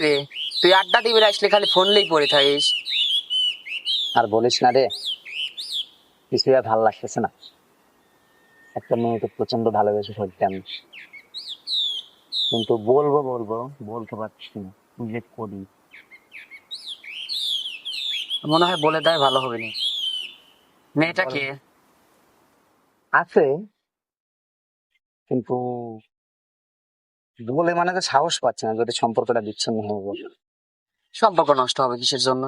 রে, তুই আড্ডা দিবি আসলে খালি ফোন লেই পড়ে থাকিস। আর বলিস না রে, কিছুই আর ভালো লাগতেছে না। একটা মেয়েকে প্রচন্ড ভালোবেসে ফেলছি আমি, কিন্তু বলবো বলবো বলতে পারছি না কি যে করি। মনে হয় বলে দেয় ভালো হবে না। মেয়েটা কে? আছে, কিন্তু বলে মানে তো সাহস পাচ্ছে না, যদি সম্পর্কটা বিচ্ছিন্ন হয়ে গেল। সম্পর্ক নষ্ট হবে কিসের জন্য?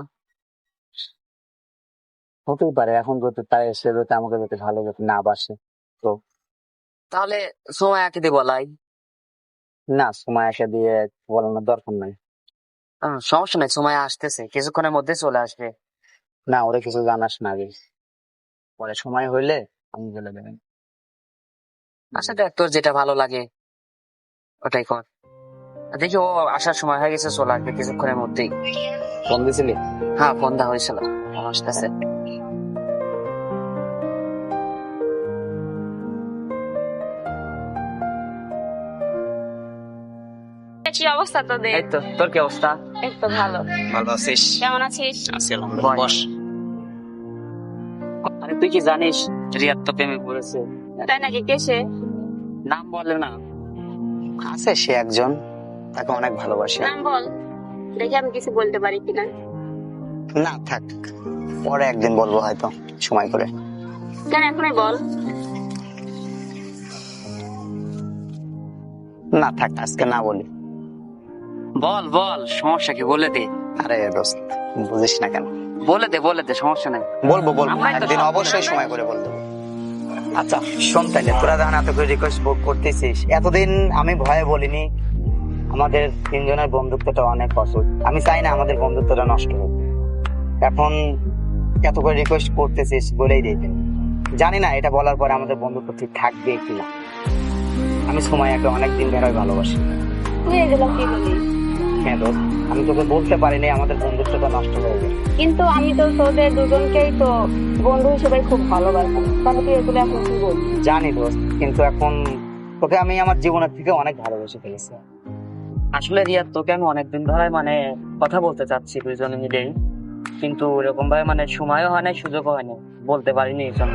হতেই পারে, এখন যদি তাই সে যদি আমাকে যদি ভালো যদি না বাসে তো। তাহলে সময় আঁকে দিয়ে বলাই। না, সময় এসে দিয়ে বলানোর দরকার নাই। সমস্যা নাই, সময় আসতেছে, কিছুক্ষণের মধ্যে চলে আসবে। না, ওরা কিছু জানাস না আগে, পরে সময় হইলে আমি বলে দেবেন। আচ্ছা দেখ, তোর যেটা ভালো লাগে ওটাই কর। দেখি ও আসার সময় হয়ে গেছে, চলে আসবে কিছুক্ষণের মধ্যেই। ফোন দিছিলি? হ্যাঁ, ফোন দেওয়া হয়েছিল, আসতেছে। কি অবস্থা তোদের? এই তো, তোর কি অবস্থা? এই তো ভালো। ভালো আছিস? কেমন আছিস? আছি আলহামদুলিল্লাহ। বস। আরে তুই কি জানিস রিয়াদ তো প্রেমে পড়েছে? তাই নাকি? কেসে? নাম বলে না। আছে সে একজন, তাকে অনেক ভালোবাসে। নাম বল, দেখি আমি কিছু বলতে পারি কিনা। না থাক, পরে একদিন বলবো হয়তো সময় করে। কেন এখনই বল। না থাক, আজকে না বলি। বল বল, সমস্যা কি, বলে দে। আরে দোস্ত, বুঝিস না কেন? বলে দে, সমস্যা নাই। বলবো বলবো, আমরাই তো একদিন সব অবশ্যই বলে সময় করে বলবো। আচ্ছা শোন, তাইলে তোরা যখন এত করে রিকোয়েস্ট করতেছিস, এতদিন আমি ভয়ে বলিনি। আমাদের তিনজনের বন্ধুত্বটা অনেক অসুখ, আমি চাই না আমাদের বন্ধুত্বটা নষ্ট হোক। এখন এত করে রিকোয়েস্ট করতেছিস বলেই দিই। জানি না এটা বলার পরে আমাদের বন্ধুত্ব ঠিক থাকবে কিনা। আমি সুমাইয়াকে অনেকদিন ধরে ভালোবাসি। তুই এগুলো কি বলিস? হ্যাঁ দোস্ত, আমি তোকে বলতে পারিনি আমাদের বন্ধুত্বটা নষ্ট হয়ে গেছে। কিন্তু আমি তো তোদের দুজনকেই তো বন্ধু হিসেবে খুব ভালোবাসি, তাহলে তুই এগুলো এখন কি বলছিস? জানি দোস্ত, কিন্তু এখন তোকে আমি আমার জীবনের থেকে অনেক ভালোবেসে ফেলেছি। আসলে রিয়াদ, তোকে আমি অনেকদিন ধরে কথা বলতে চাচ্ছি দুইজনে মিলেই, কিন্তু এরকম ভাবে সময়ও হয় নাই, সুযোগও হয় নাই, বলতে পারিনি এই জন্য।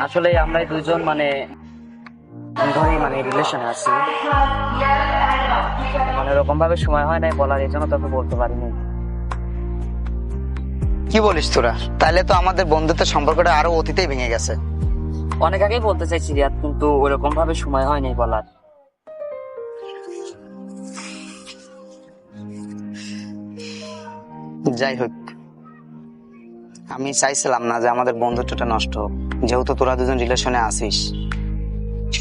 আসলে আমরাই দুইজন ধরেই রিলেশনে আছি, এরকম ভাবে সময় হয় নাই বলার, এই জন্য তোকে বলতে পারিনি। কি বলিস তোরা? তাহলে তো আমাদের বন্ধুত্বের সম্পর্কটা আরো অতীতেই ভেঙে গেছে। অনেক আগেই বলতে চাইছি রিয়াদ, কিন্তু ওরকম ভাবে সময় হয় নাই বলার। যাই হোক, আমি চাইছিলাম না যে আমাদের বন্ধুত্বটা নষ্ট হোক, যেহেতু তোরা দুজন রিলেশনে আছিস।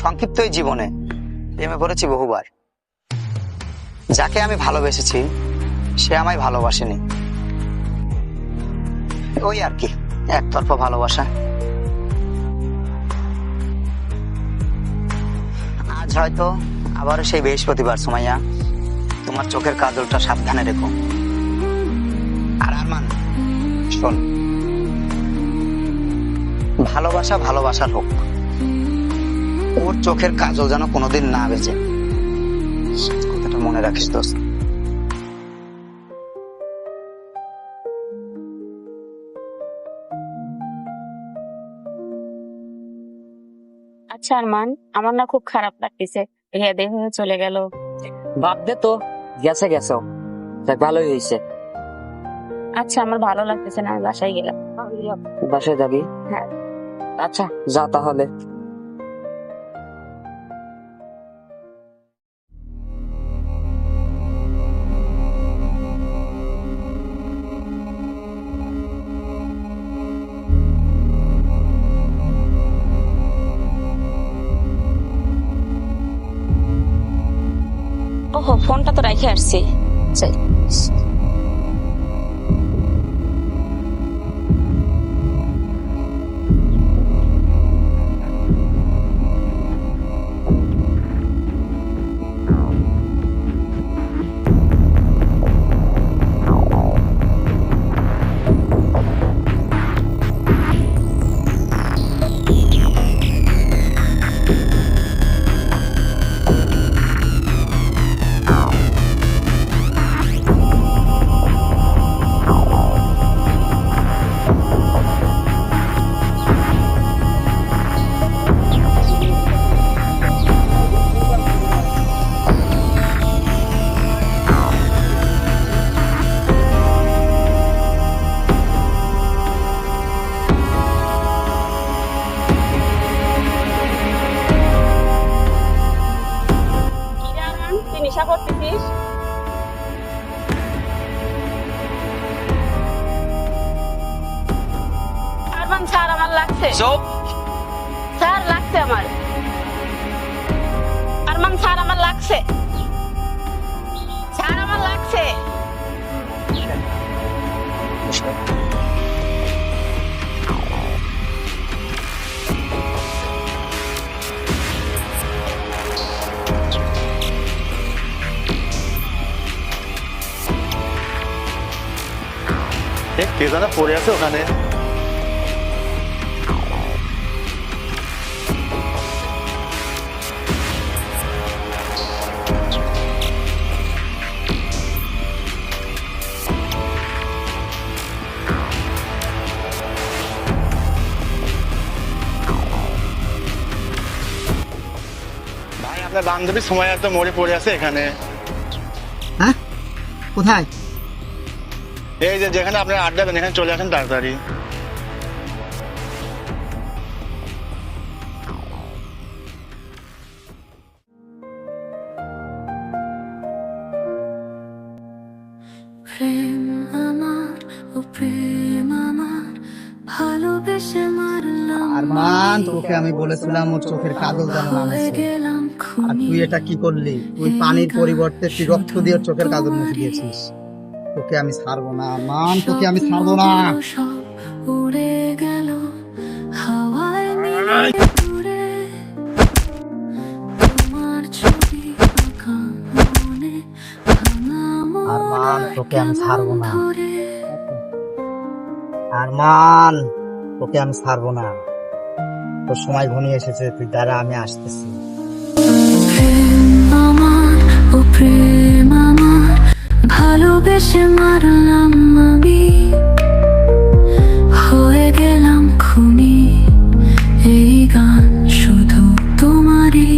সংক্ষিপ্ত এই জীবনে প্রেমে পড়েছি বহুবার, যাকে আমি ভালোবেসেছি সে আমায় ভালোবাসেনি। ওই আর কি, একতরফা ভালোবাসা। আজ হয়তো আবারও সেই বৃহস্পতিবার। সুমাইয়া, তোমার চোখের কাজলটা সাবধানে রেখো। আর আরমান শোন, ভালোবাসা ভালোবাসার হোক, ওর চোখের কাজল যেন কোনোদিন না বেজে, কথাটা মনে রাখিস দোস্ত। আচ্ছা আরমান, আমার না খুব খারাপ লাগতেছে, রিয়া দেহ হয়ে চলে গেল। বাদ দে তো, গেছে গেছো, দেখ ভালোই হয়েছে। আচ্ছা, আমার ভালো লাগতেছে না, আমি বাসায় গেলাম। বাসায় যাবি? হ্যাঁ। আচ্ছা যা তাহলে। ওহো, ফোনটা তো রেখে আসছি। চাই দিস। আরমান স্যার আমার লাগছে, স্যার লাগছে আমার। আরমান স্যার আমার লাগছে, স্যার আমার লাগছে। কে জানা পড়ে আছে ওখানে। ভাই আপনার বান্ধবী সময় এত মরে পড়ে আছে এখানে। হ্যাঁ, কোথায়? এই যে যেখানে আপনার আড্ডা দেন এখানে চলে আসেন তাড়াতাড়ি। প্রেম আমার, ও প্রেম আমার, ভালোবেসে মারলাম আরমান, তোকে আমি বলেছিলাম ওর চোখের কাজল যেন না হয়ে মুছে। গেলাম আর খুনি। তুই এটা কি করলি? তুই পানির পরিবর্তে তুই রক্ত দিয়ে ওর চোখের কাজল মুছে দিয়েছিস। তোকে আমি ছাড়বো না আরমান, তোকে আমি ছাড়বো না। স্বপ্নগুলো সব উড়ে গেল হাওয়ায় মিলে উড়ে। তোমার ছবি আঁকা মনে, ভাঙা আরমান, মন তোকে আমি ছাড়বো না। ধরে। আরমান, তোকে আমি ছাড়বো না। তোর সময় ঘনিয়ে এসেছে, তুই দাঁড়া, আমি আসতেছি। প্রেম আমার, ও প্রেম আমার, ভালোবেসে মারলাম আমি, হয়ে গেলাম খুনি। এই গান শুধু তোমারই।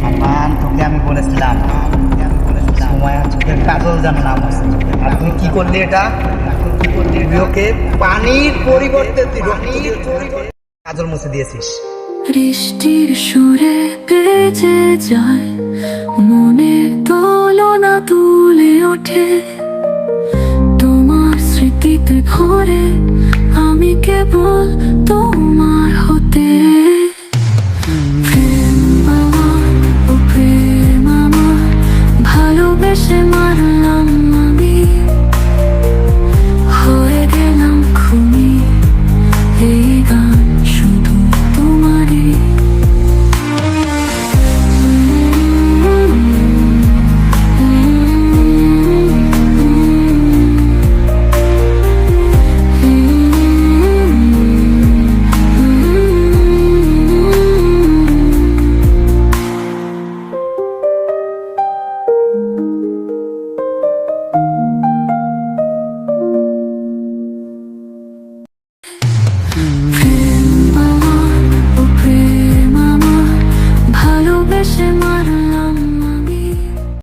আরমান, তোকে আমি বলেছিলাম সময় আর চোখের কাজল যেন না মুছে। আর তুই কি করলি এটা? তুই ওকে পানির পরিবর্তে তুই রক্তের কাজল মুছে দিয়েছিস। বৃষ্টির সুরে বেজে যায়, মনে দোলনা তুলে ওঠে। তোমার স্মৃতিতে ভরে আমি কেবল তোমার